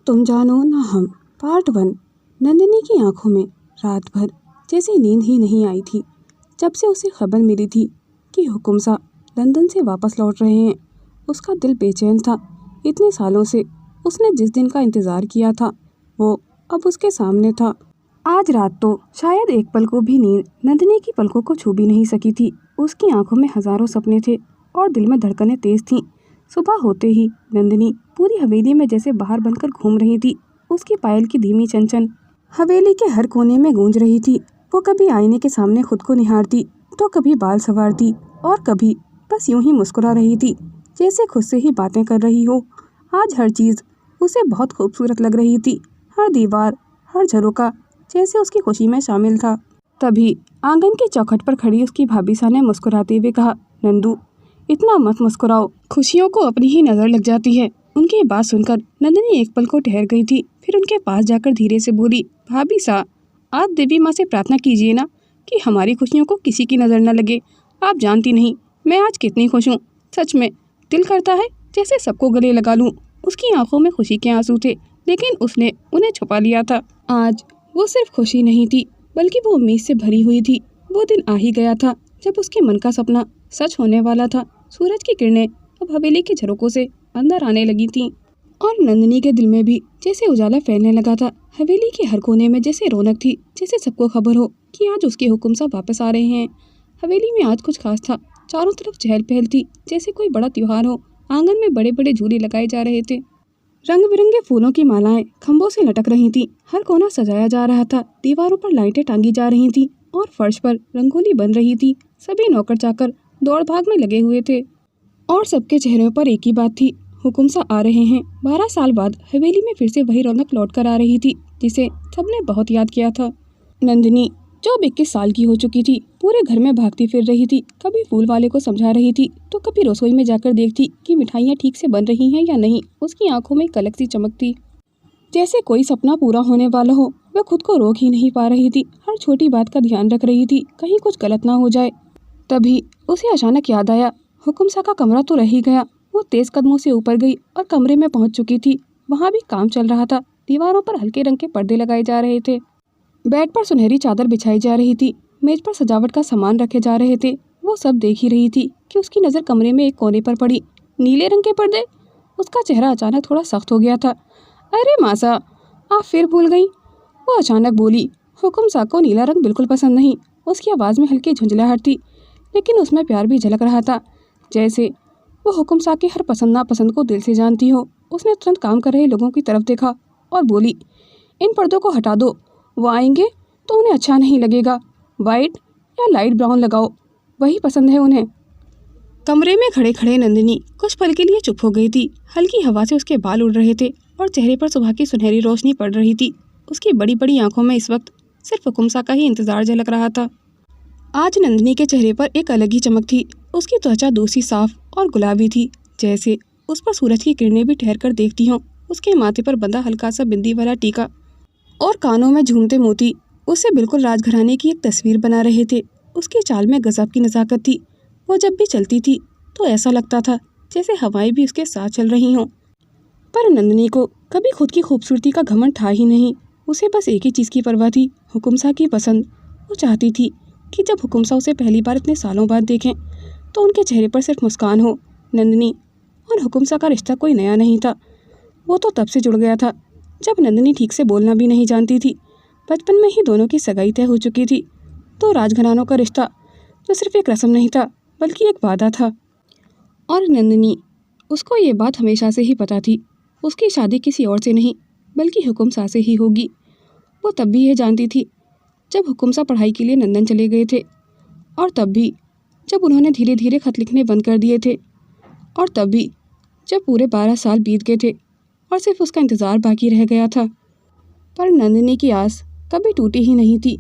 तुम जानो ना हम, पार्ट 1। नंदिनी की आंखों में रात भर जैसे नींद ही नहीं आई थी जब से उसे खबर मिली थी कि हुकुम सा लंदन से वापस लौट रहे हैं। उसका दिल बेचैन था। इतने सालों से उसने जिस दिन का इंतज़ार किया था वो अब उसके सामने था। आज रात तो शायद एक पल को भी नींद नंदिनी की पलकों को छू भी नहीं सकी थी। उसकी आंखों में हजारों सपने थे और दिल में धड़कनें तेज थीं। सुबह होते ही नंदिनी पूरी हवेली में जैसे बाहर बनकर घूम रही थी। उसकी पायल की धीमी चंचन हवेली के हर कोने में गूंज रही थी। वो कभी आईने के सामने खुद को निहारती तो कभी बाल संवारती और कभी बस यूं ही मुस्कुरा रही थी जैसे खुद से ही बातें कर रही हो। आज हर चीज़ उसे बहुत खूबसूरत लग रही थी। हर दीवार, हर झरोका जैसे उसकी खुशी में शामिल था। तभी आंगन की चौखट पर खड़ी उसकी भाभी सा ने मुस्कुराते हुए कहा, नंदू इतना मत मुस्कुराओ, खुशियों को अपनी ही नज़र लग जाती है। उनकी बात सुनकर नंदिनी एक पल को ठहर गई थी, फिर उनके पास जाकर धीरे से बोली, भाभी सा आप देवी माँ से प्रार्थना कीजिए ना कि हमारी खुशियों को किसी की नज़र न लगे। आप जानती नहीं मैं आज कितनी खुश हूँ। सच में दिल करता है जैसे सबको गले लगा लूँ। उसकी आंखों में खुशी के आंसू थे लेकिन उसने उन्हें छुपा लिया था। आज वो सिर्फ खुशी नहीं थी बल्कि वो उम्मीद से भरी हुई थी। वो दिन आ ही गया था जब उसके मन का सपना सच होने वाला था। सूरज की किरणें अब हवेली के झरोकों से अंदर आने लगी थीं और नंदिनी के दिल में भी जैसे उजाला फैलने लगा था। हवेली के हर कोने में जैसे रौनक थी, जैसे सबको खबर हो कि आज उसके हुक्म सा वापस आ रहे हैं। हवेली में आज कुछ खास था। चारों तरफ चहल पहल थी जैसे कोई बड़ा त्योहार हो। आंगन में बड़े बड़े झूले लगाए जा रहे थे। रंग बिरंगे फूलों की मालाएं खंभों से लटक रही थीं। हर कोना सजाया जा रहा था। दीवारों पर लाइटें टांगी जा रही थीं और फर्श पर रंगोली बन रही थी। सभी नौकर चाकर दौड़ भाग में लगे हुए थे और सबके चेहरों पर एक ही बात थी, हुकुम सा आ रहे हैं। 12 साल बाद हवेली में फिर से वही रौनक लौट कर आ रही थी जिसे सबने बहुत याद किया था। नंदिनी जो 21 साल की हो चुकी थी पूरे घर में भागती फिर रही थी। कभी फूल वाले को समझा रही थी तो कभी रसोई में जाकर देखती कि मिठाइयाँ ठीक से बन रही हैं या नहीं। उसकी आंखों में एक अलग सी चमक थी, जैसे कोई सपना पूरा होने वाला हो। वह खुद को रोक ही नहीं पा रही थी। हर छोटी बात का ध्यान रख रही थी कहीं कुछ गलत ना हो जाए। तभी उसे अचानक याद आया, हुकुम सा का कमरा तो रह ही गया। वो तेज कदमों से ऊपर गई और कमरे में पहुंच चुकी थी। वहां भी काम चल रहा था। दीवारों पर हल्के रंग के पर्दे लगाए जा रहे थे। बेड पर सुनहरी चादर बिछाई जा रही थी। मेज पर सजावट का सामान रखे जा रहे थे। वो सब देख ही रही थी कि उसकी नज़र कमरे में एक कोने पर पड़ी। नीले रंग के पर्दे। उसका चेहरा अचानक थोड़ा सख्त हो गया था। अरे मासा, आप फिर भूल गई, वो अचानक बोली। हुकुम सा को नीला रंग बिल्कुल पसंद नहीं। उसकी आवाज़ में हल्की झुंझलाहट थी लेकिन उसमें प्यार भी झलक रहा था, जैसे वो हुकुम सा की हर पसंद नापसंद को दिल से जानती हो। उसने तुरंत काम कर रहे लोगों की तरफ देखा और बोली, इन पर्दों को हटा दो, वो आएंगे तो उन्हें अच्छा नहीं लगेगा। वाइट या लाइट ब्राउन लगाओ, वही पसंद है उन्हें। कमरे में खड़े खड़े नंदिनी कुछ पल के लिए चुप हो गई थी। हल्की हवा से उसके बाल उड़ रहे थे और चेहरे पर सुबह की सुनहरी रोशनी पड़ रही थी। उसकी बड़ी बड़ी आंखों में इस वक्त सिर्फ हुकुम सा का ही इंतजार झलक रहा था। आज नंदिनी के चेहरे पर एक अलग ही चमक थी। उसकी त्वचा दूसरी साफ और गुलाबी थी, जैसे उस पर सूरज की किरणें भी ठहर कर देखती हों। उसके माथे पर बंधा हल्का सा बिंदी वाला टीका और कानों में झूमते मोती उसे बिल्कुल राजघराने की एक तस्वीर बना रहे थे। उसकी चाल में गजब की नज़ाकत थी। वो जब भी चलती थी तो ऐसा लगता था जैसे हवाएं भी उसके साथ चल रही हों। पर नंदिनी को कभी खुद की खूबसूरती का घमंड था ही नहीं। उसे बस एक ही चीज़ की परवाह थी, हुकुम सा की पसंद। वो चाहती थी कि जब हुकुम सा उसे पहली बार इतने सालों बाद देखें तो उनके चेहरे पर सिर्फ मुस्कान हो। नंदिनी और हुकुम सा का रिश्ता कोई नया नहीं था। वो तो तब से जुड़ गया था जब नंदिनी ठीक से बोलना भी नहीं जानती थी। बचपन में ही दोनों की सगाई तय हो चुकी थी। तो राजघरानों का रिश्ता जो सिर्फ एक रस्म नहीं था बल्कि एक वादा था। और नंदिनी, उसको ये बात हमेशा से ही पता थी, उसकी शादी किसी और से नहीं बल्कि हुकुम सा से ही होगी। वो तब भी ये जानती थी जब हुकुम सा पढ़ाई के लिए लंदन चले गए थे, और तब भी जब उन्होंने धीरे धीरे खत लिखने बंद कर दिए थे, और तब भी जब पूरे 12 साल बीत गए थे और सिर्फ उसका इंतज़ार बाकी रह गया था। पर नंदिनी की आस कभी टूटी ही नहीं थी।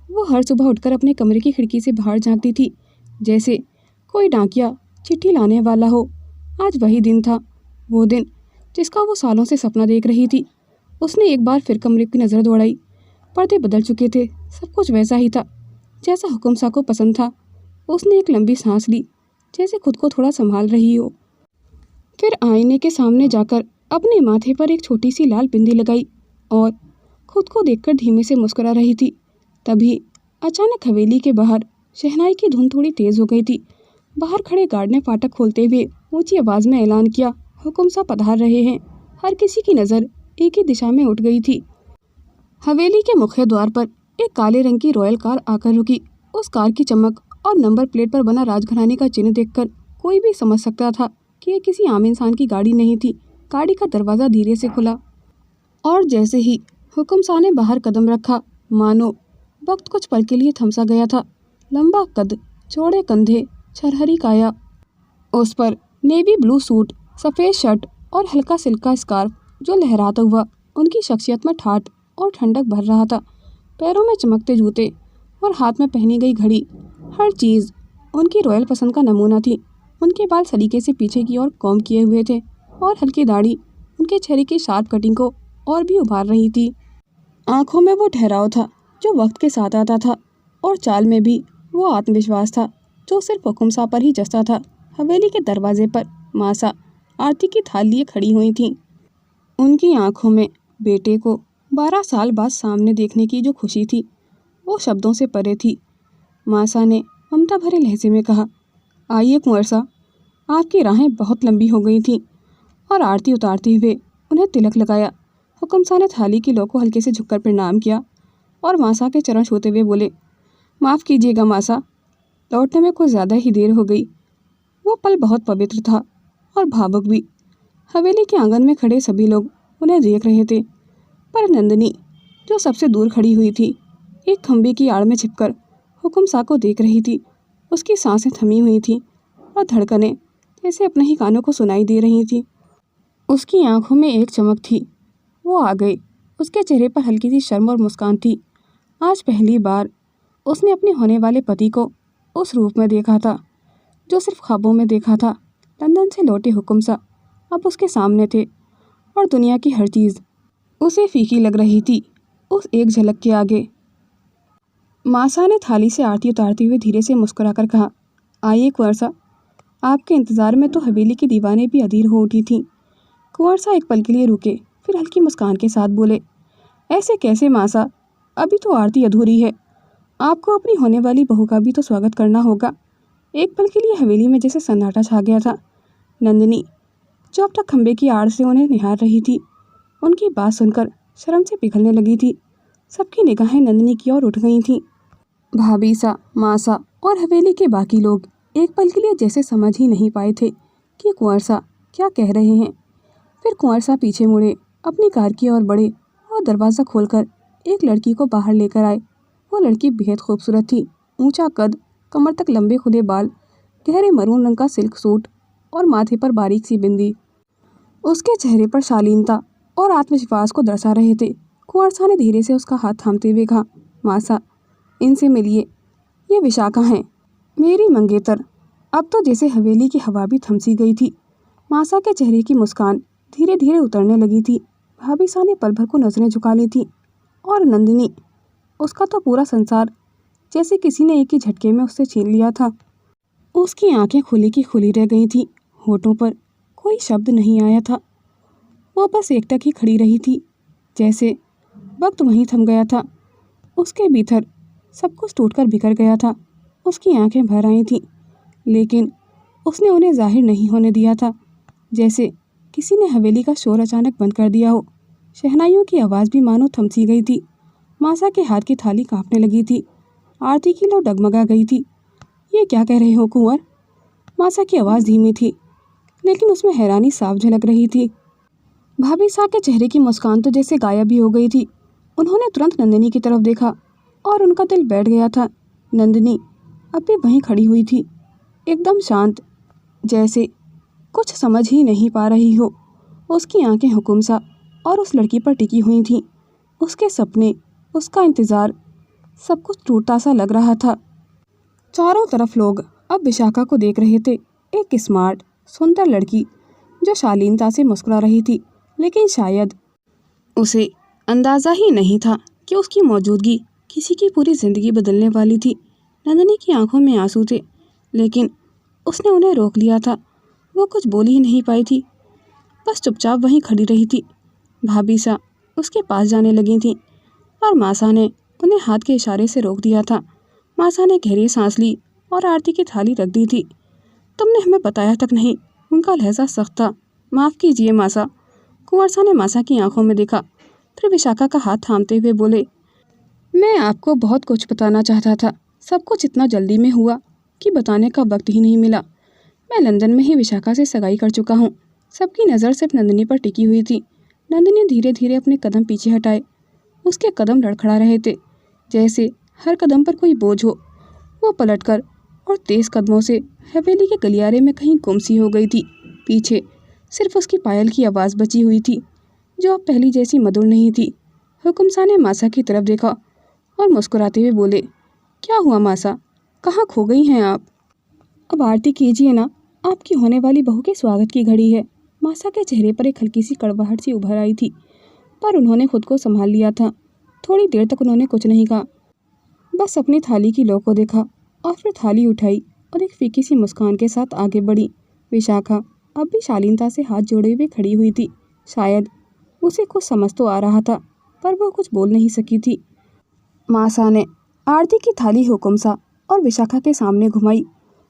वो हर सुबह उठकर अपने कमरे की खिड़की से बाहर झांकती थी जैसे कोई डाकिया चिट्ठी लाने वाला हो। आज वही दिन था, वो दिन जिसका वो सालों से सपना देख रही थी। उसने एक बार फिर कमरे की नज़र दौड़ाई। पर्दे बदल चुके थे, सब कुछ वैसा ही था जैसा हुकुम सा को पसंद था। उसने एक लंबी सांस ली जैसे खुद को थोड़ा संभाल रही हो। फिर आईने के सामने जाकर अपने माथे पर एक छोटी सी लाल बिंदी लगाई और खुद को देखकर धीमे से मुस्कुरा रही थी। तभी अचानक हवेली के बाहर शहनाई की धुन थोड़ी तेज हो गई थी। बाहर खड़े गार्ड ने फाटक खोलते हुए ऊंची आवाज में ऐलान किया, हुकुम सा पधार रहे हैं। हर किसी की नज़र एक ही दिशा में उठ गई थी। हवेली के मुख्य द्वार पर एक काले रंग की रॉयल कार आकर रुकी। उस कार की चमक और नंबर प्लेट पर बना राजघराने का चिन्ह देखकर कोई भी समझ सकता था कि यह किसी आम इंसान की गाड़ी नहीं थी। गाड़ी का दरवाज़ा धीरे से खुला और जैसे ही हुकुम शाह ने बाहर कदम रखा, मानो वक्त कुछ पल के लिए थमसा गया था। लंबा कद, चौड़े कंधे, छरहरी काया, उस पर नेवी ब्लू सूट, सफ़ेद शर्ट और हल्का सिल्क का स्कार्फ जो लहराता हुआ उनकी शख्सियत में ठाठ और ठंडक भर रहा था। पैरों में चमकते जूते और हाथ में पहनी गई घड़ी, हर चीज़ उनकी रॉयल पसंद का नमूना थी। उनके बाल सलीके से पीछे की ओर कॉम किए हुए थे और हल्की दाढ़ी उनके चेहरे की शार्प कटिंग को और भी उभार रही थी। आंखों में वो ठहराव था जो वक्त के साथ आता था और चाल में भी वो आत्मविश्वास था जो सिर्फ हुकुम साहब पर ही जचता था। हवेली के दरवाजे पर मासा आरती की थाल लिए खड़ी हुई थीं। उनकी आंखों में बेटे को 12 साल बाद सामने देखने की जो खुशी थी वो शब्दों से परे थी। मासा ने ममता भरे लहजे में कहा, आइए कुंवर साहब, आपकी राहें बहुत लंबी हो गई थीं। और आरती उतारते हुए उन्हें तिलक लगाया। हुकुम साहब ने थाली की लो को हल्के से झुककर प्रणाम किया और मासा के चरण छूते हुए बोले, माफ़ कीजिएगा मासा, लौटने में कुछ ज़्यादा ही देर हो गई। वो पल बहुत पवित्र था और भावुक भी। हवेली के आंगन में खड़े सभी लोग उन्हें देख रहे थे, पर नंदिनी जो सबसे दूर खड़ी हुई थी, एक खंबे की आड़ में छिपकर हुकुम साहब को देख रही थी। उसकी सांसें थमी हुई थीं और धड़कनें जैसे अपने ही कानों को सुनाई दे रही थी। उसकी आंखों में एक चमक थी। वो आ गई। उसके चेहरे पर हल्की सी शर्म और मुस्कान थी। आज पहली बार उसने अपने होने वाले पति को उस रूप में देखा था जो सिर्फ ख्वाबों में देखा था। लंदन से लौटे हुकुम साहब अब उसके सामने थे और दुनिया की हर चीज़ उसे फीकी लग रही थी उस एक झलक के आगे। मासा ने थाली से आरती उतारते हुए धीरे से मुस्कुराकर कहा, आइए कुंवर साहब, आपके इंतज़ार में तो हवेली की दीवानें भी अधीर हो उठी थीं। कुंवर साहब एक पल के लिए रुके, फिर हल्की मुस्कान के साथ बोले, ऐसे कैसे मासा, अभी तो आरती अधूरी है। आपको अपनी होने वाली बहू का भी तो स्वागत करना होगा। एक पल के लिए हवेली में जैसे सन्नाटा छा गया था। नंदिनी जो अब तक खंबे की आड़ से उन्हें निहार रही थी, उनकी बात सुनकर शर्म से पिघलने लगी थी। सबकी निगाहें नंदिनी की ओर उठ गई थीं। भाभी सा, मासा और हवेली के बाकी लोग एक पल के लिए जैसे समझ ही नहीं पाए थे कि कुंवर साहब क्या कह रहे हैं। फिर कुंवर साहब पीछे मुड़े, अपनी कार की ओर बढ़े और दरवाज़ा खोलकर एक लड़की को बाहर लेकर आए। वो लड़की बेहद खूबसूरत थी। ऊंचा कद, कमर तक लंबे खुले बाल, गहरे मरून रंग का सिल्क सूट और माथे पर बारीक सी बिंदी उसके चेहरे पर शालीनता और आत्मविश्वास को दर्शा रहे थे। कुंवर साहब ने धीरे से उसका हाथ थामते हुए कहा, मासा, इनसे मिलिए, ये विशाखा हैं, मेरी मंगेतर। अब तो जैसे हवेली की हवा भी थमसी गई थी। मासा के चेहरे की मुस्कान धीरे धीरे उतरने लगी थी। भाभी सा ने पल भर को नजरें झुका ली थी और नंदिनी, उसका तो पूरा संसार जैसे किसी ने एक ही झटके में उससे छीन लिया था। उसकी आंखें खुली की खुली रह गई थीं। होठों पर कोई शब्द नहीं आया था। वो बस एकटक ही खड़ी रही थी, जैसे वक्त वहीं थम गया था। उसके भीतर सब कुछ टूटकर बिखर गया था। उसकी आंखें भर आई थीं, लेकिन उसने उन्हें जाहिर नहीं होने दिया था। जैसे किसी ने हवेली का शोर अचानक बंद कर दिया हो। शहनाइयों की आवाज़ भी मानो थमसी गई थी। मासा के हाथ की थाली कांपने लगी थी। आरती की लो डगमगा गई थी। ये क्या कह रहे हो कुंवर? मासा की आवाज़ धीमी थी, लेकिन उसमें हैरानी साफ झलक रही थी। भाभी साहब के चेहरे की मुस्कान तो जैसे गायब ही हो गई थी। उन्होंने तुरंत नंदिनी की तरफ देखा और उनका दिल बैठ गया था। नंदिनी अब भी वहीं खड़ी हुई थी, एकदम शांत, जैसे कुछ समझ ही नहीं पा रही हो। उसकी आंखें हुकुम साहब और उस लड़की पर टिकी हुई थीं। उसके सपने, उसका इंतज़ार, सब कुछ टूटता सा लग रहा था। चारों तरफ लोग अब विशाखा को देख रहे थे, एक स्मार्ट, सुंदर लड़की जो शालीनता से मुस्कुरा रही थी, लेकिन शायद उसे अंदाज़ा ही नहीं था कि उसकी मौजूदगी किसी की पूरी ज़िंदगी बदलने वाली थी। नंदिनी की आंखों में आंसू थे, लेकिन उसने उन्हें रोक लिया था। वो कुछ बोल ही नहीं पाई थी। बस चुपचाप वहीं खड़ी रही थी। भाभी सा उसके पास जाने लगी थी पर मासा ने उन्हें हाथ के इशारे से रोक दिया था। मासा ने गहरी सांस ली और आरती की थाली रख दी थी। तुमने हमें बताया तक नहीं। उनका लहजा सख्त था। माफ़ कीजिए मासा। कुंवर सा ने मासा की आंखों में देखा, फिर विशाखा का हाथ थामते हुए बोले, मैं आपको बहुत कुछ बताना चाहता था। सब कुछ इतना जल्दी में हुआ कि बताने का वक्त ही नहीं मिला। मैं लंदन में ही विशाखा से सगाई कर चुका हूँ। सबकी नज़र सिर्फ नंदिनी पर टिकी हुई थी। नंदिनी धीरे धीरे अपने कदम पीछे हटाए। उसके कदम लड़खड़ा रहे थे, जैसे हर कदम पर कोई बोझ हो। वो पलटकर और तेज़ कदमों से हवेली के गलियारे में कहीं गुम सी हो गई थी। पीछे सिर्फ उसकी पायल की आवाज़ बची हुई थी, जो अब पहली जैसी मधुर नहीं थी। हुकुमसा ने मासा की तरफ देखा और मुस्कुराते हुए बोले, क्या हुआ मासा, कहाँ खो गई हैं आप? अब आरती कीजिए ना, आपकी होने वाली बहू के स्वागत की घड़ी है। मासा के चेहरे पर एक हल्की सी कड़वाहट सी उभर आई थी, पर उन्होंने खुद को संभाल लिया था। थोड़ी देर तक उन्होंने कुछ नहीं कहा, बस अपनी थाली की लौ को देखा और फिर थाली उठाई और एक फीकी सी मुस्कान के साथ आगे बढ़ी। विशाखा अब भी शालीनता से हाथ जोड़े हुए खड़ी हुई थी। शायद उसे कुछ समझ तो आ रहा था, पर वो कुछ बोल नहीं सकी थी। मासा ने आरती की थाली हुकुमसा और विशाखा के सामने घुमाई।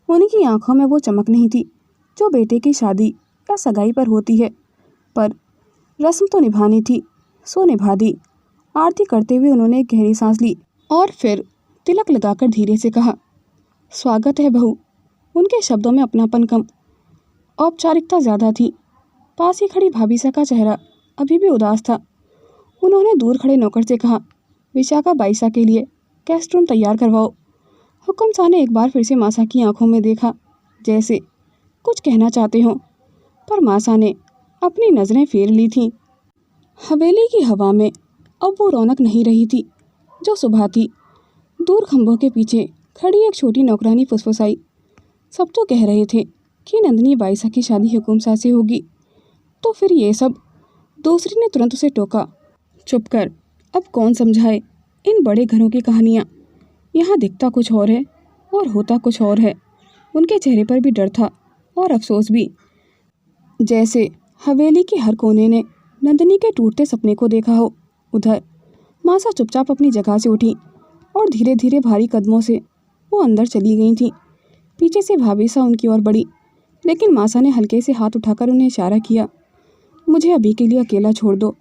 उनकी आंखों में वो चमक नहीं थी जो बेटे की शादी या सगाई पर होती है, पर रस्म तो निभानी थी, सो निभा दी। आरती करते हुए उन्होंने एक गहरी सांस ली और फिर तिलक लगाकर धीरे से कहा, स्वागत है बहू। उनके शब्दों में अपनापन कम, औपचारिकता ज़्यादा थी। पास ही खड़ी भाभीसा का चेहरा अभी भी उदास था। उन्होंने दूर खड़े नौकर से कहा, विशाखा बाईसा के लिए गेस्ट रूम तैयार करवाओ। हुकुमसा ने एक बार फिर से मासा की आंखों में देखा, जैसे कुछ कहना चाहते हों, पर मासा ने अपनी नज़रें फेर ली थीं। हवेली की हवा में अब वो रौनक नहीं रही थी जो सुबह थी। दूर खंभों के पीछे खड़ी एक छोटी नौकरानी फुसफुसाई, सब तो कह रहे थे कि नंदिनी बाईसा की शादी हुकुमसा से होगी, तो फिर ये सब। दूसरी ने तुरंत उसे टोका, चुप कर, अब कौन समझाए इन बड़े घरों की कहानियाँ। यहाँ दिखता कुछ और है और होता कुछ और है। उनके चेहरे पर भी डर था और अफसोस भी, जैसे हवेली के हर कोने ने नंदिनी के टूटते सपने को देखा हो। उधर मासा चुपचाप अपनी जगह से उठी और धीरे धीरे भारी कदमों से वो अंदर चली गई थी। पीछे से भाभीसा उनकी ओर बढ़ी, लेकिन मासा ने हल्के से हाथ उठाकर उन्हें इशारा किया, मुझे अभी के लिए अकेला छोड़ दो।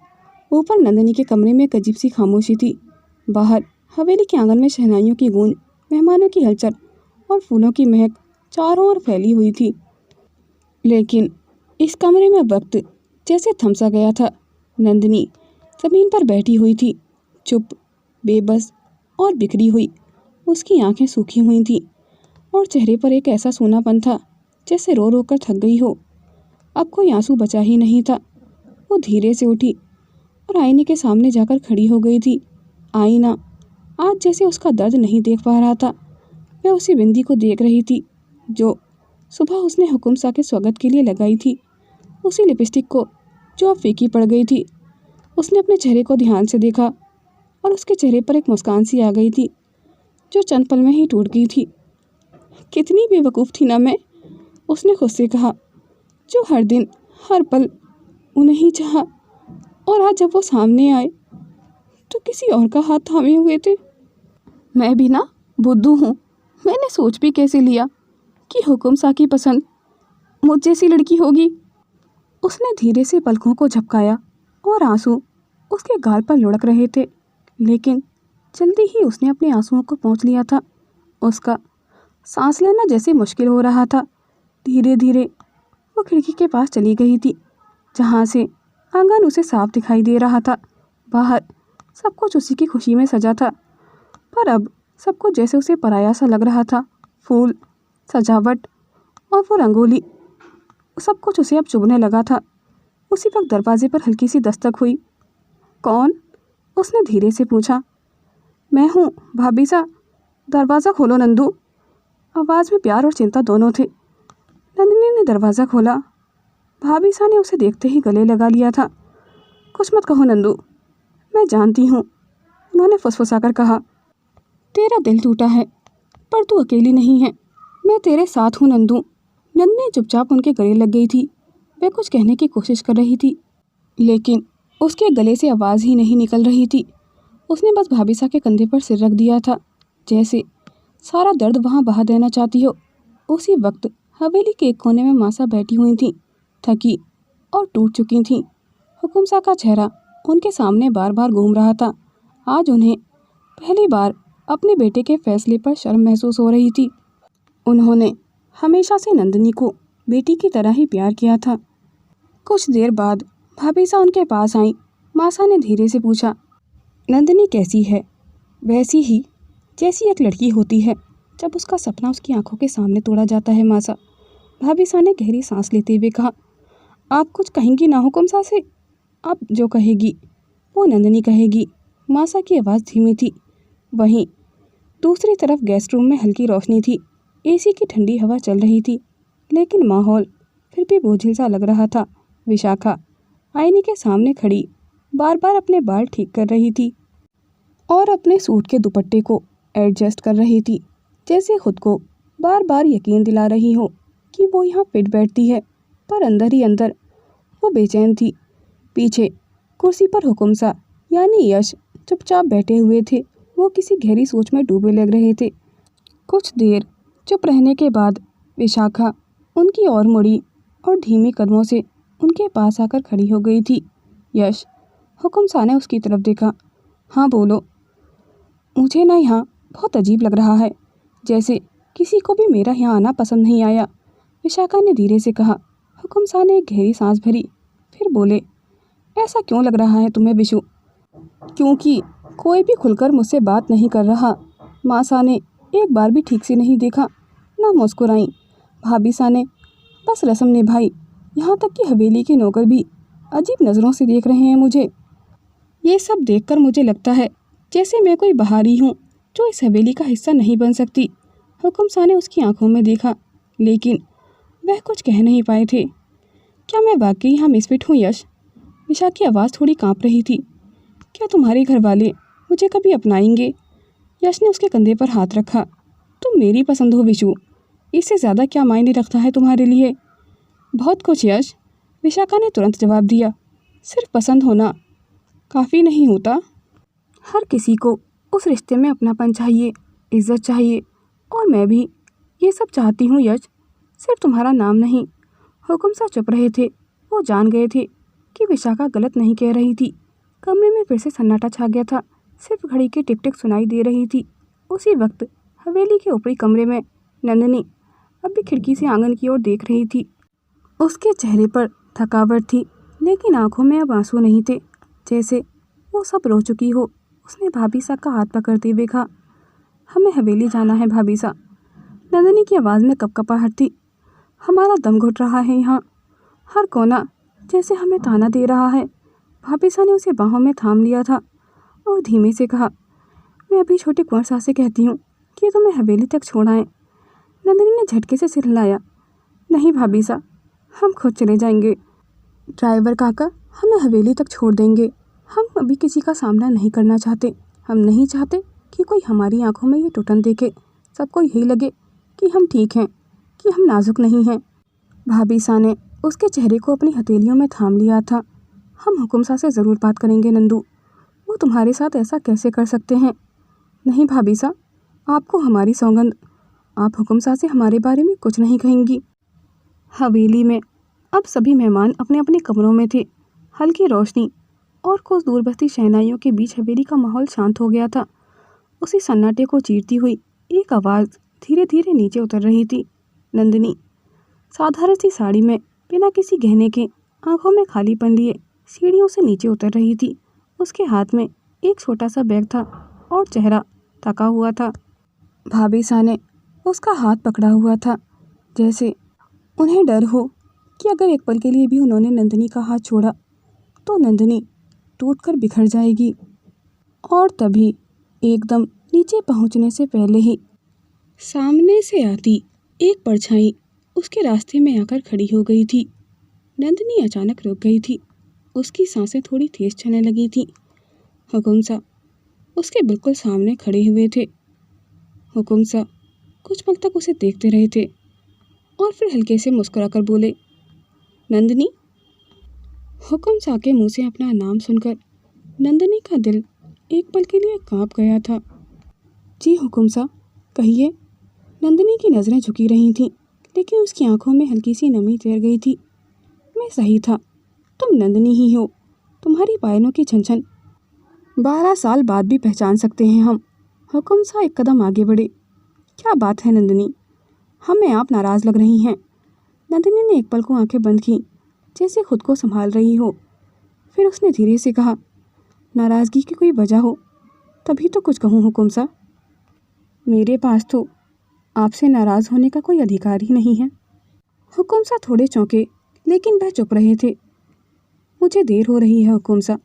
ऊपर नंदिनी के कमरे में एक अजीब सी खामोशी थी। बाहर हवेली के आंगन में शहनाइयों की गूंज, मेहमानों की हलचल और फूलों की महक चारों ओर फैली हुई थी। लेकिन इस कमरे में वक्त जैसे थम सा गया था। नंदिनी ज़मीन पर बैठी हुई थी, चुप, बेबस और बिखरी हुई। उसकी आंखें सूखी हुई थीं और चेहरे पर एक ऐसा सूनापन था जैसे रो रो कर थक गई हो। अब कोई आंसू बचा ही नहीं था। वो धीरे से उठी और आईने के सामने जाकर खड़ी हो गई थी। आईना आज जैसे उसका दर्द नहीं देख पा रहा था। वह उसी बिंदी को देख रही थी जो सुबह उसने हुकुमसा के स्वागत के लिए लगाई थी, उसी लिपस्टिक को जो अब फीकी पड़ गई थी। उसने अपने चेहरे को ध्यान से देखा और उसके चेहरे पर एक मुस्कान सी आ गई थी जो चंद पल में ही टूट गई थी। कितनी बेवकूफ़ थी ना मैं, उसने खुद से कहा, जो हर दिन हर पल उन्हें ही चाहा, और आज जब वो सामने आए तो किसी और का हाथ थामे हुए थे। मैं भी ना बुद्धू हूँ। मैंने सोच भी कैसे लिया कि हुकुमसा की पसंद मुझ जैसी लड़की होगी। उसने धीरे से पलकों को झपकाया और आंसू उसके गाल पर लुढ़क रहे थे, लेकिन जल्दी ही उसने अपने आंसुओं को पोंछ लिया था। उसका सांस लेना जैसे मुश्किल हो रहा था। धीरे धीरे वो खिड़की के पास चली गई थी, जहाँ से आंगन उसे साफ दिखाई दे रहा था। बाहर सब कुछ उसी की खुशी में सजा था, पर अब सब कुछ जैसे उसे पराया सा लग रहा था। फूल, सजावट और वो रंगोली, सब कुछ उसे अब चुभने लगा था। उसी वक्त दरवाजे पर हल्की सी दस्तक हुई। कौन? उसने धीरे से पूछा। मैं हूँ भाभीसा, दरवाज़ा खोलो नंदू। आवाज़ में प्यार और चिंता दोनों थे। नंदिनी ने दरवाज़ा खोला। भाभीसा ने उसे देखते ही गले लगा लिया था। कुछ मत कहो नंदू, मैं जानती हूँ, उन्होंने फुसफुसाकर कहा। तेरा दिल टूटा है, पर तू अकेली नहीं है, मैं तेरे साथ हूँ नंदू। नंदिनी चुपचाप उनके गले लग गई थी। वह कुछ कहने की कोशिश कर रही थी, लेकिन उसके गले से आवाज़ ही नहीं निकल रही थी। उसने बस भाभी के कंधे पर सिर रख दिया था, जैसे सारा दर्द वहाँ बहा देना चाहती हो। उसी वक्त हवेली के एक कोने में मासा बैठी हुई थी, थकी और टूट चुकी थी। हुकुमसा का चेहरा उनके सामने बार बार घूम रहा था। आज उन्हें पहली बार अपने बेटे के फैसले पर शर्म महसूस हो रही थी। उन्होंने हमेशा से नंदिनी को बेटी की तरह ही प्यार किया था। कुछ देर बाद भाभी सा उनके पास आई। मासा ने धीरे से पूछा, नंदिनी कैसी है? वैसी ही जैसी एक लड़की होती है जब उसका सपना उसकी आंखों के सामने तोड़ा जाता है मासा। भाभी सा ने गहरी सांस लेते हुए कहा, आप कुछ कहेंगी ना हुकुमसा से? आप जो कहेगी वो नंदिनी कहेगी। मासा की आवाज़ धीमी थी। वहीं दूसरी तरफ गेस्ट रूम में हल्की रोशनी थी। एसी की ठंडी हवा चल रही थी, लेकिन माहौल फिर भी बोझिल सा लग रहा था। विशाखा आईने के सामने खड़ी बार बार अपने बाल ठीक कर रही थी और अपने सूट के दुपट्टे को एडजस्ट कर रही थी, जैसे खुद को बार बार यकीन दिला रही हो कि वो यहाँ फिट बैठती है। पर अंदर ही अंदर वो बेचैन थी। पीछे कुर्सी पर हुकुमसा यानी यश चुपचाप बैठे हुए थे। वो किसी गहरी सोच में डूबे लग रहे थे। कुछ देर चुप रहने के बाद विशाखा उनकी ओर मुड़ी और धीमे कदमों से उनके पास आकर खड़ी हो गई थी। यश हुकुमसा ने उसकी तरफ देखा। हाँ बोलो। मुझे ना यहाँ बहुत अजीब लग रहा है, जैसे किसी को भी मेरा यहाँ आना पसंद नहीं आया, विशाखा ने धीरे से कहा। हुकुमसा ने एक गहरी सांस भरी, फिर बोले, ऐसा क्यों लग रहा है तुम्हें विशु? क्योंकि कोई भी खुलकर मुझसे बात नहीं कर रहा। मासा ने एक बार भी ठीक से नहीं देखा, ना मुस्कुराई। भाभी सा ने बस रस्म निभाई। यहाँ तक कि हवेली के नौकर भी अजीब नज़रों से देख रहे हैं मुझे। ये सब देखकर मुझे लगता है जैसे मैं कोई बाहरी हूँ जो इस हवेली का हिस्सा नहीं बन सकती। हुकुमसा ने उसकी आंखों में देखा, लेकिन वह कुछ कह नहीं पाए थे। क्या मैं वाकई यहाँ मिसफिट हूँ यश? विशा की आवाज़ थोड़ी कांप रही थी। क्या तुम्हारे घर वाले मुझे कभी अपनाएंगे? यश ने उसके कंधे पर हाथ रखा। तुम मेरी पसंद हो विशु, इससे ज़्यादा क्या मायने रखता है तुम्हारे लिए? बहुत कुछ यश, विशाखा ने तुरंत जवाब दिया। सिर्फ पसंद होना काफ़ी नहीं होता। हर किसी को उस रिश्ते में अपनापन चाहिए, इज्जत चाहिए, और मैं भी ये सब चाहती हूँ यश, सिर्फ तुम्हारा नाम नहीं। हुकुमसा चुप रहे थे। वो जान गए थे कि विशाखा गलत नहीं कह रही थी। कमरे में फिर से सन्नाटा छा गया था। सिर्फ घड़ी की टिक टिक सुनाई दे रही थी। उसी वक्त हवेली के ऊपरी कमरे में नंदिनी अभी खिड़की से आंगन की ओर देख रही थी। उसके चेहरे पर थकावट थी, लेकिन आंखों में अब आंसू नहीं थे, जैसे वो सब रो चुकी हो। उसने भाभी सा का हाथ पकड़ते हुए कहा, हमें हवेली जाना है भाभी सा। नंदिनी की आवाज़ में कपकपाहट थी। हमारा दम घुट रहा है यहाँ, हर कोना जैसे हमें ताना दे रहा है। भाभी सा ने उसे बाहों में थाम लिया था और धीमे से कहा, मैं अभी छोटी कुंवर सा से कहती हूँ कि तुम्हें हवेली तक छोड़ आएं। नंदिनी ने झटके से सिर हिलाया। नहीं भाभी सा, हम खुद चले जाएंगे। ड्राइवर काका हमें हवेली तक छोड़ देंगे। हम अभी किसी का सामना नहीं करना चाहते। हम नहीं चाहते कि कोई हमारी आंखों में ये टुटन देखे। सबको यही लगे कि हम ठीक हैं, कि हम नाजुक नहीं हैं। भाभी सा ने उसके चेहरे को अपनी हथेलियों में थाम लिया था। हम हुकुमसा से ज़रूर बात करेंगे नंदू, वो तुम्हारे साथ ऐसा कैसे कर सकते हैं? नहीं भाभी सा, आपको हमारी सौगंध, आप हुकुमसा से हमारे बारे में कुछ नहीं कहेंगी। हवेली में अब सभी मेहमान अपने अपने कमरों में थे। हल्की रोशनी और कुछ दूर बसती शहनाइयों के बीच हवेली का माहौल शांत हो गया था। उसी सन्नाटे को चीरती हुई एक आवाज़ धीरे धीरे नीचे उतर रही थी। नंदिनी साधारण सी साड़ी में बिना किसी गहने के, आंखों में खालीपन लिए सीढ़ियों से नीचे उतर रही थी। उसके हाथ में एक छोटा सा बैग था और चेहरा थका हुआ था। भाभी सा ने उसका हाथ पकड़ा हुआ था, जैसे उन्हें डर हो कि अगर एक पल के लिए भी उन्होंने नंदिनी का हाथ छोड़ा तो नंदिनी टूटकर बिखर जाएगी। और तभी एकदम नीचे पहुंचने से पहले ही सामने से आती एक परछाई उसके रास्ते में आकर खड़ी हो गई थी। नंदिनी अचानक रुक गई थी। उसकी सांसें थोड़ी तेज चलने लगी थी। हुकुमसा उसके बिल्कुल सामने खड़े हुए थे। हुकुमसा कुछ पल तक उसे देखते रहे थे और फिर हल्के से मुस्कुराकर बोले, नंदिनी हुकुम सा के मुंह से अपना नाम सुनकर नंदिनी का दिल एक पल के लिए कांप गया था। जी हुकुम सा, कहिए। नंदिनी की नज़रें झुकी रही थीं, लेकिन उसकी आंखों में हल्की सी नमी तैर गई थी। मैं सही था, तुम नंदिनी ही हो। तुम्हारी पायलों की छन-छन 12 साल बाद भी पहचान सकते हैं हम। हुकुम सा एक कदम आगे बढ़े। क्या बात है नंदिनी, हमें आप नाराज़ लग रही हैं। नंदिनी ने एक पल को आंखें बंद की, जैसे खुद को संभाल रही हो। फिर उसने धीरे से कहा, नाराज़गी की कोई वजह हो तभी तो कुछ कहूँ हुकुम सा। मेरे पास तो आपसे नाराज़ होने का कोई अधिकार ही नहीं है। हुकुम सा थोड़े चौंके, लेकिन वह चुप रहे थे। मुझे देर हो रही है हुकुम सा।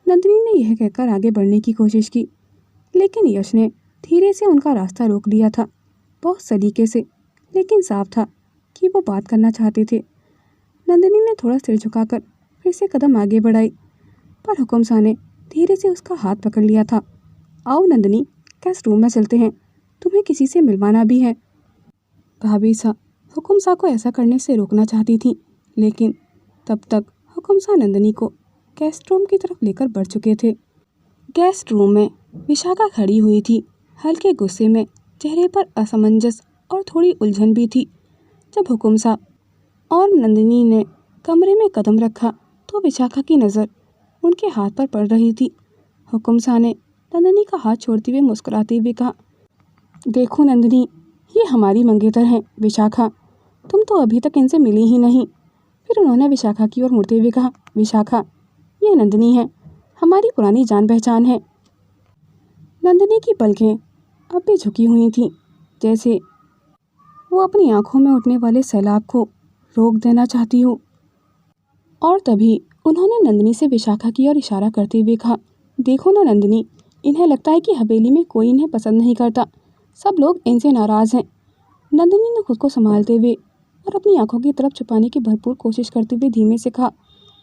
नंदिनी ने यह कहकर आगे बढ़ने की कोशिश की, लेकिन यश ने धीरे से उनका रास्ता रोक लिया था। बहुत सलीके से, लेकिन साफ था कि वो बात करना चाहते थे। नंदिनी ने थोड़ा सिर झुकाकर फिर से कदम आगे बढ़ाई, पर हुकुम सा ने धीरे से उसका हाथ पकड़ लिया था। आओ नंदिनी, गेस्ट रूम में चलते हैं, तुम्हें किसी से मिलवाना भी है। भाभी सा हुकुम सा को ऐसा करने से रोकना चाहती थी, लेकिन तब तक हुकुम सा नंदिनी को गेस्ट रूम की तरफ लेकर बढ़ चुके थे। गेस्ट रूम में विशाखा खड़ी हुई थी, हल्के गुस्से में, चेहरे पर असमंजस और थोड़ी उलझन भी थी। जब हुकुम सा और नंदिनी ने कमरे में कदम रखा तो विशाखा की नज़र उनके हाथ पर पड़ रही थी। हुकुम सा ने नंदिनी का हाथ छोड़ते हुए मुस्कुराते हुए कहा, देखो नंदिनी, ये हमारी मंगेतर हैं विशाखा, तुम तो अभी तक इनसे मिली ही नहीं। फिर उन्होंने विशाखा की ओर मुड़ते हुए कहा, विशाखा, ये नंदिनी है, हमारी पुरानी जान पहचान है। नंदिनी की पलकें अब भी झुकी हुई थीं, जैसे वो अपनी आंखों में उठने वाले सैलाब को रोक देना चाहती हो। और तभी उन्होंने नंदिनी से विशाखा की ओर इशारा करते हुए कहा, देखो ना नंदिनी, इन्हें लगता है कि हवेली में कोई इन्हें पसंद नहीं करता, सब लोग इनसे नाराज़ हैं। नंदिनी ने खुद को संभालते हुए और अपनी आंखों की तरफ छुपाने की भरपूर कोशिश करते हुए धीमे से कहा,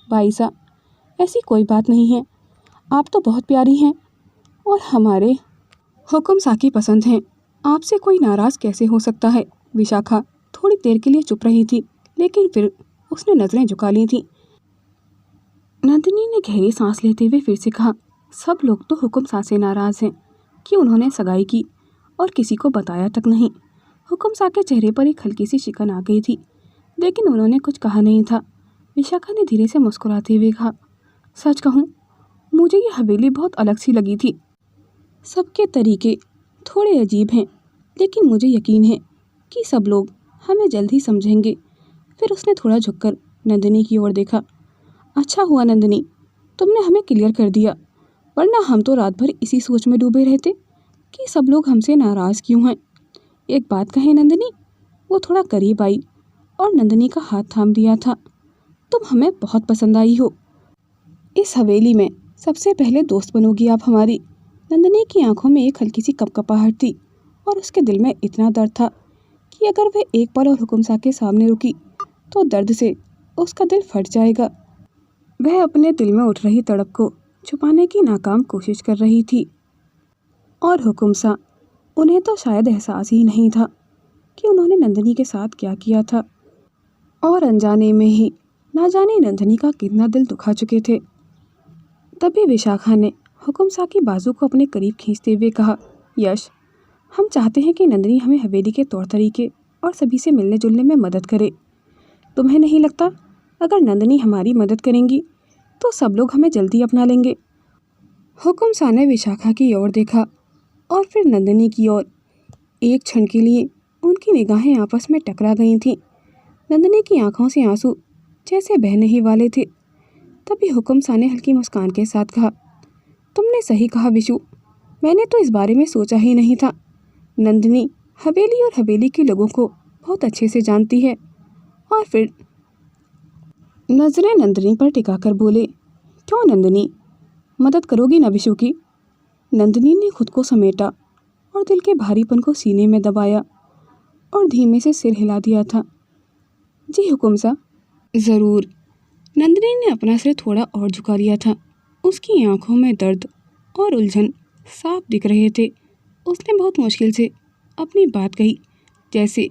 भाई सा, ऐसी कोई बात नहीं है, आप तो बहुत प्यारी हैं और हमारे हुकुम सा की पसंद हैं, आपसे कोई नाराज़ कैसे हो सकता है। विशाखा थोड़ी देर के लिए चुप रही थी, लेकिन फिर उसने नज़रें झुका ली थीं। नंदिनी ने गहरी सांस लेते हुए फिर से कहा, सब लोग तो हुकुम सा से नाराज़ हैं कि उन्होंने सगाई की और किसी को बताया तक नहीं। हुकुम सा के चेहरे पर एक हल्की सी शिकन आ गई थी, लेकिन उन्होंने कुछ कहा नहीं था। विशाखा ने धीरे से मुस्कुराते हुए कहा, सच कहूँ, मुझे ये हवेली बहुत अलग सी लगी थी। सबके तरीके थोड़े अजीब हैं, लेकिन मुझे यकीन है कि सब लोग हमें जल्द ही समझेंगे। फिर उसने थोड़ा झुककर नंदिनी की ओर देखा। अच्छा हुआ नंदिनी, तुमने हमें क्लियर कर दिया, वरना हम तो रात भर इसी सोच में डूबे रहते कि सब लोग हमसे नाराज़ क्यों हैं। एक बात कहे नंदिनी, वो थोड़ा करीब आई और नंदिनी का हाथ थाम दिया था, तुम हमें बहुत पसंद आई हो। इस हवेली में सबसे पहले दोस्त बनोगी आप हमारी। नंदिनी की आंखों में एक हल्की सी कपकपाहट थी और उसके दिल में इतना दर्द था कि अगर वह एक पल और हुकुम सा के सामने रुकी तो दर्द से उसका दिल फट जाएगा। वह अपने दिल में उठ रही तड़प को छुपाने की नाकाम कोशिश कर रही थी, और हुकुम सा, उन्हें तो शायद एहसास ही नहीं था कि उन्होंने नंदिनी के साथ क्या किया था, और अनजाने में ही ना जाने नंदिनी का कितना दिल दुखा चुके थे। तभी विशाखा ने हुकुम सा की बाजू को अपने करीब खींचते हुए कहा, यश, हम चाहते हैं कि नंदिनी हमें हवेली के तौर तरीके और सभी से मिलने जुलने में मदद करे। तुम्हें नहीं लगता अगर नंदिनी हमारी मदद करेंगी तो सब लोग हमें जल्दी अपना लेंगे। हुकुम सा ने विशाखा की ओर देखा और फिर नंदिनी की ओर। एक क्षण के लिए उनकी निगाहें आपस में टकरा गई थीं। नंदिनी की आंखों से आंसू जैसे बहने ही वाले थे। तभी हुकुम सा ने हल्की मुस्कान के साथ कहा, तुमने सही कहा विशु, मैंने तो इस बारे में सोचा ही नहीं था। नंदिनी हवेली और हवेली के लोगों को बहुत अच्छे से जानती है। और फिर नजरें नंदिनी पर टिकाकर बोले, क्यों नंदिनी, मदद करोगी ना विशु की। नंदिनी ने खुद को समेटा और दिल के भारीपन को सीने में दबाया और धीमे से सिर हिला दिया था। जी हुकुम सा, ज़रूर। नंदिनी ने अपना सिर थोड़ा और झुका लिया था। उसकी आंखों में दर्द और उलझन साफ दिख रहे थे। उसने बहुत मुश्किल से अपनी बात कही, जैसे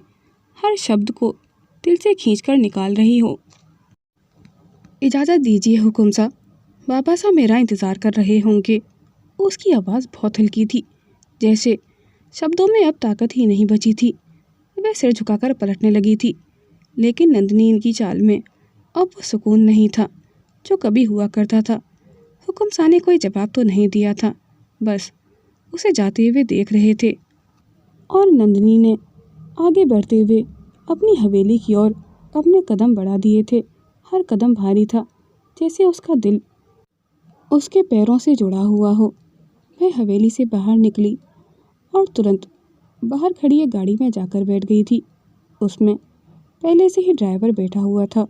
हर शब्द को दिल से खींचकर निकाल रही हो। इजाज़त दीजिए हुकुम साहब, बाबा साहब मेरा इंतज़ार कर रहे होंगे। उसकी आवाज़ बहुत हल्की थी, जैसे शब्दों में अब ताकत ही नहीं बची थी। वह सिर झुकाकर पलटने लगी थी, लेकिन नंदिनी की चाल में अब वो सुकून नहीं था जो कभी हुआ करता था। हुकुम साहब ने कोई जवाब तो नहीं दिया था, बस उसे जाते हुए देख रहे थे। और नंदिनी ने आगे बढ़ते हुए अपनी हवेली की ओर अपने कदम बढ़ा दिए थे। हर कदम भारी था, जैसे उसका दिल उसके पैरों से जुड़ा हुआ हो। वह हवेली से बाहर निकली और तुरंत बाहर खड़ी एक गाड़ी में जाकर बैठ गई थी। उसमें पहले से ही ड्राइवर बैठा हुआ था।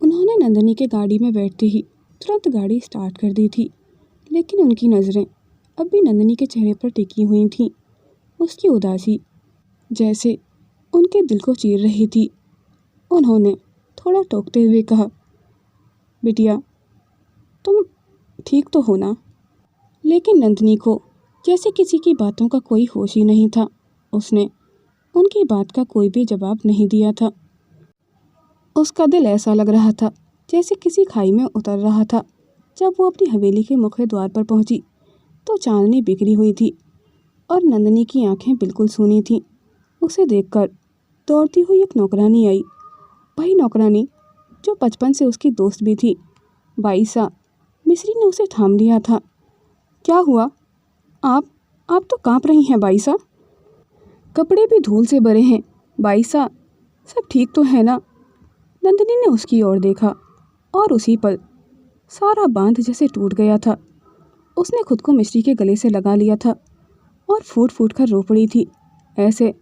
उन्होंने नंदिनी के गाड़ी में बैठते ही तुरंत गाड़ी स्टार्ट कर दी थी, लेकिन उनकी नज़रें अब भी नंदिनी के चेहरे पर टिकी हुई थीं। उसकी उदासी जैसे उनके दिल को चीर रही थी। उन्होंने थोड़ा टोकते हुए कहा, बिटिया तुम ठीक तो हो ना? लेकिन नंदिनी को जैसे किसी की बातों का कोई होश ही नहीं था। उसने उनकी बात का कोई भी जवाब नहीं दिया था। उसका दिल ऐसा लग रहा था जैसे किसी खाई में उतर रहा था। जब वो अपनी हवेली के मुख्य द्वार पर पहुंची तो चांदनी बिखरी हुई थी और नंदिनी की आंखें बिल्कुल सूनी थीं। उसे देखकर दौड़ती हुई एक नौकरानी आई, वही नौकरानी जो बचपन से उसकी दोस्त भी थी। बाईसा मिस्री ने उसे थाम लिया था। क्या हुआ? आप तो कांप रही हैं बाईसा। कपड़े भी धूल से भरे हैं। बाईसा सब ठीक तो है ना? नंदिनी ने उसकी ओर देखा और उसी पल सारा बांध जैसे टूट गया था। उसने खुद को मिश्री के गले से लगा लिया था और फूट फूट कर रो पड़ी थी, ऐसे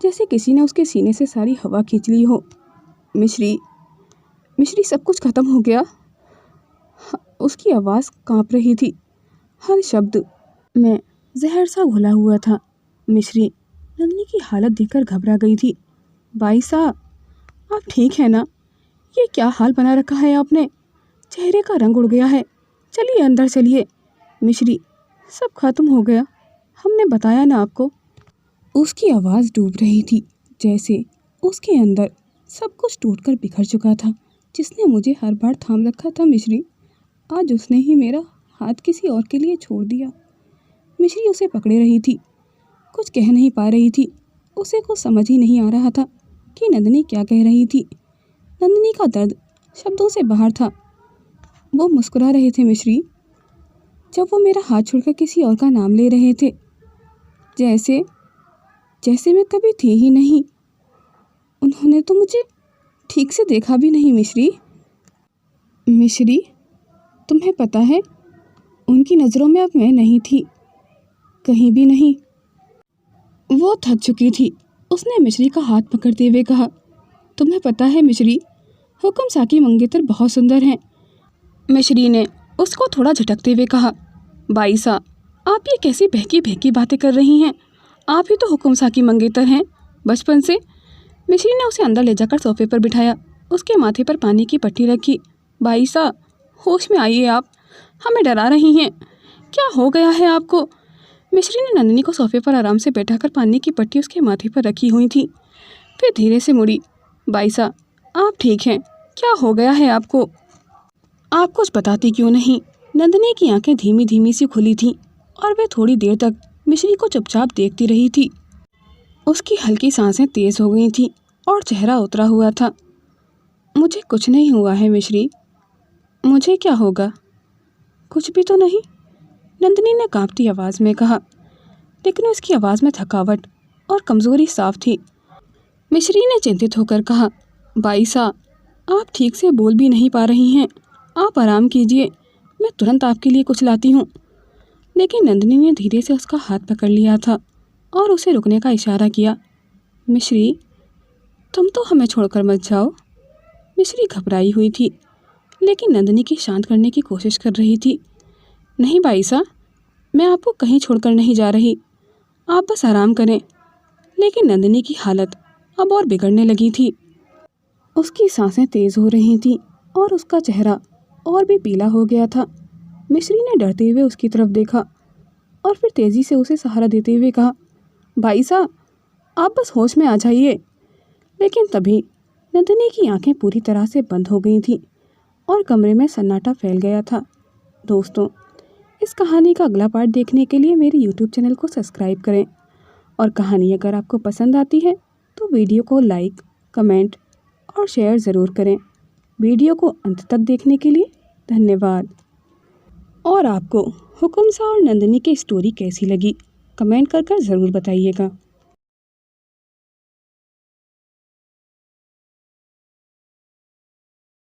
जैसे किसी ने उसके सीने से सारी हवा खींच ली हो। मिश्री मिश्री सब कुछ खत्म हो गया। उसकी आवाज़ कांप रही थी, हर शब्द में जहर सा घुला हुआ था। मिश्री नंदिनी की हालत देखकर घबरा गई थी। बाईसा आप ठीक है ना? ये क्या हाल बना रखा है आपने? चेहरे का रंग उड़ गया है। चलिए अंदर चलिए। मिश्री सब खत्म हो गया, हमने बताया ना आपको। उसकी आवाज़ डूब रही थी, जैसे उसके अंदर सब कुछ टूटकर बिखर चुका था। जिसने मुझे हर बार थाम रखा था मिश्री, आज उसने ही मेरा हाथ किसी और के लिए छोड़ दिया। मिश्री उसे पकड़े रही थी, कुछ कह नहीं पा रही थी। उसे कुछ समझ ही नहीं आ रहा था कि नंदिनी क्या कह रही थी। नंदिनी का दर्द शब्दों से बाहर था। वो मुस्कुरा रहे थे मिश्री, जब वो मेरा हाथ छोड़कर किसी और का नाम ले रहे थे, जैसे जैसे मैं कभी थी ही नहीं। उन्होंने तो मुझे ठीक से देखा भी नहीं मिश्री। मिश्री तुम्हें पता है, उनकी नज़रों में अब मैं नहीं थी, कहीं भी नहीं। वो थक चुकी थी। उसने मिश्री का हाथ पकड़ते हुए कहा, तुम्हें पता है मिश्री, हुकुम साहब की मंगेतर बहुत सुंदर हैं। मिश्री ने उसको थोड़ा झटकते हुए कहा, बाईसा आप ये कैसी बहकी बहकी बातें कर रही हैं? आप ही तो हुकुम साहब की मंगेतर हैं बचपन से। मिश्री ने उसे अंदर ले जाकर सोफे पर बिठाया, उसके माथे पर पानी की पट्टी रखी। बाईसा होश में आइए, आप हमें डरा रही हैं। क्या हो गया है आपको? मिश्री ने नंदिनी को सोफे पर आराम से बैठाकर पानी की पट्टी उसके माथे पर रखी हुई थी। फिर धीरे से मुड़ी। बाईसा आप ठीक हैं? क्या हो गया है आपको? आप कुछ बताती क्यों नहीं? नंदिनी की आंखें धीमी धीमी सी खुली थीं और वह थोड़ी देर तक मिश्री को चुपचाप देखती रही थी। उसकी हल्की सांसें तेज हो गई थीं और चेहरा उतरा हुआ था। मुझे कुछ नहीं हुआ है मिश्री। मुझे क्या होगा? कुछ भी तो नहीं, नंदिनी ने कांपती आवाज़ में कहा, लेकिन उसकी आवाज़ में थकावट और कमज़ोरी साफ थी। मिश्री ने चिंतित होकर कहा, बाईसा आप ठीक से बोल भी नहीं पा रही हैं, आप आराम कीजिए, मैं तुरंत आपके लिए कुछ लाती हूँ। लेकिन नंदिनी ने धीरे से उसका हाथ पकड़ लिया था और उसे रुकने का इशारा किया। मिश्री तुम तो हमें छोड़कर मत जाओ। मिश्री घबराई हुई थी, लेकिन नंदिनी की शांत करने की कोशिश कर रही थी। नहीं बाईसा, मैं आपको कहीं छोड़कर नहीं जा रही, आप बस आराम करें। लेकिन नंदिनी की हालत अब और बिगड़ने लगी थी। उसकी सांसें तेज़ हो रही थीं और उसका चेहरा और भी पीला हो गया था। मिश्री ने डरते हुए उसकी तरफ देखा और फिर तेज़ी से उसे सहारा देते हुए कहा, बाईसा आप बस होश में आ जाइए। लेकिन तभी नंदिनी की आंखें पूरी तरह से बंद हो गई थीं और कमरे में सन्नाटा फैल गया था। दोस्तों, इस कहानी का अगला पार्ट देखने के लिए मेरे YouTube चैनल को सब्सक्राइब करें और कहानी अगर आपको पसंद आती है तो वीडियो को लाइक, कमेंट और शेयर ज़रूर करें। वीडियो को अंत तक देखने के लिए धन्यवाद। और आपको हुकुम सा और नंदिनी की स्टोरी कैसी लगी, कमेंट कर ज़रूर बताइएगा।